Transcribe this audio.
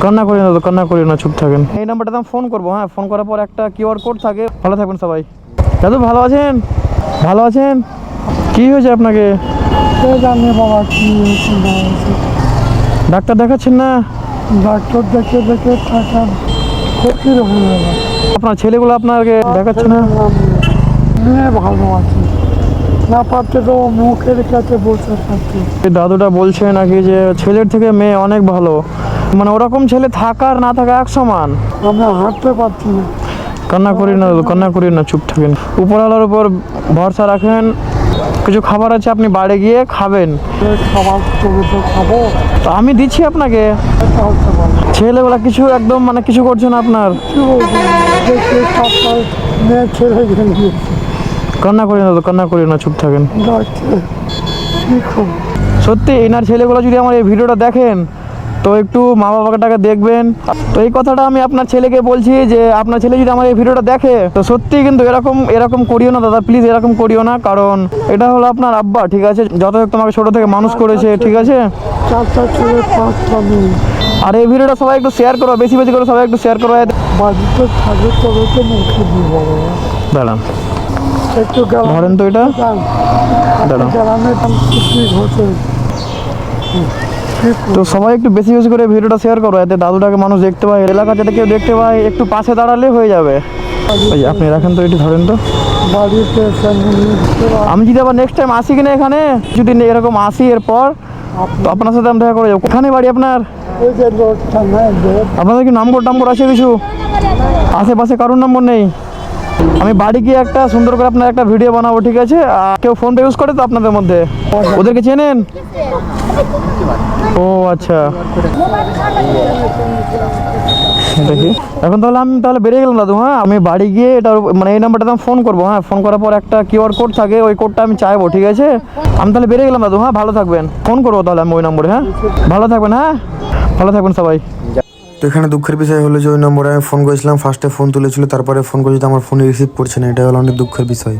কান্না করি না তো, কান্না করি না, চুপ থাকেন। এই নাম্বারটাতে আমি ফোন করবো, হ্যাঁ, ফোন করার পর একটা কিউআর কোড থাকে। ভালো থাকবেন সবাই। দাদু ভালো আছেন? ভালো আছেন? কি হয়েছে আপনাকে? জানি বাবা কি হয়েছে না হয়েছে। ডাক্তার দেখাচ্ছেন না? ডাক্তার দেখে দেখে থাকার ক্ষতির হয়ে গেল। আপনার ছেলেগুলো আপনাকে দেখাচ্ছে না? মেয়ে ভালো আছে, না পারতে তো মুখের কাছে বসে থাকছে। দাদুটা বলছে নাকি যে ছেলের থেকে মেয়ে অনেক ভালো, মানে ওরকম ছেলে থাকার না থাকা এক সমান। আমরা হাঁটতে পারছি না। কান্না করি না দাদু, কান্না করি না, চুপ থাকেন। উপরওয়ালার উপর ভরসা রাখেন। কিছু খাবার আছে, আপনি বাড়ি গিয়ে খাবেন। খাবার তবে তো খাবো, তো আমি দিচ্ছি আপনাকে। হতে পারবো ছেলেবেলা কিছু একদম মানে কিছু করছে না আপনার। দেখে সকাল মেয়ে ছেড়ে গেছে। কান্না করি না দাদু, কান্না করি না, চুপ থাকেন। ডাক্তার কি খুব সত্যি এনার ছেলেগুলো যদি আমার এই ভিডিওটা দেখেন তো একটু মা বাবাটাকে দেখবেন। তো এই কথাটা আমি আপনার ছেলেকে বলছি যে আপনার ছেলে যদি আমার এই ভিডিওটা দেখে তো সত্যি কিন্তু এরকম করিও না দাদা, প্লিজ এরকম করিও না। কারণ এটা হলো আপনার আব্বা, ঠিক আছে, যতটুকু তোমাকে ছোট থেকে মানুষ করেছে, ঠিক আছে। চারটা ছেলে পাঁচটা মেয়ে, আর এই ভিডিওটা সবাই একটু শেয়ার করো, বেশি বেশি করে সবাই একটু শেয়ার করো। বাড়িতে থাকে তবে তো মুখে দিব। দাঁড়ান, একটু ধরেন তো এটা, দাঁড়ান। গ্রামের কি ঘটে। তো সবাই একটু বেশি বেশি করে ভিডিওটা শেয়ার করো, এতে দাদুটাকে মানুষ দেখতে পায়, এলাকা যাতে কেউ দেখতে পায়, একটু পাশে দাঁড়ালে হয়ে যাবে। ওই যে আপনি রাখেন তো, এটি ধরেন তো। বাড়িতে আমি যদি আবার নেক্সট টাইম আসি কিনা এখানে, যদি এরকম আসি এরপর তো আপনার সাথে আমি দেখা করে যাবো। কোথানে বাড়ি আপনার? ওই যে লোকটা নাই, আপনাদের কি নম্বর টাম্বর আছে কিছু? আশেপাশে কারোর নম্বর নেই? আমি বাড়ি গিয়ে একটা সুন্দর করে আপনার একটা ভিডিও বানাবো, ঠিক আছে। আর কেউ ফোনটা ইউজ করে তো আপনাদের মধ্যে? ওদেরকে চেনেন? ও আচ্ছা, দেখি। এখন তাহলে আমি বেরিয়ে গেলাম দাদু, হ্যাঁ। আমি বাড়ি গিয়ে এটার মানে এই নাম্বারটাতে আমি ফোন করবো, হ্যাঁ। ফোন করার পর একটা কিউআর কোড থাকে, ওই কোডটা আমি চাইবো, ঠিক আছে। আমি তাহলে বেরিয়ে গেলাম দাদু, হ্যাঁ। ভালো থাকবেন, ফোন করবো তাহলে আমি ওই নম্বরে, হ্যাঁ। ভালো থাকবেন, হ্যাঁ, ভালো থাকবেন সবাই। তো এখানে দুঃখের বিষয় হলো যে ওই নম্বরে আমি ফোন করেছিলাম, ফার্স্টে ফোন তুলেছিল, তারপরে ফোন করেছি, আমার ফোন রিসিভ করছে না। এটা হলো অনেক দুঃখের বিষয়।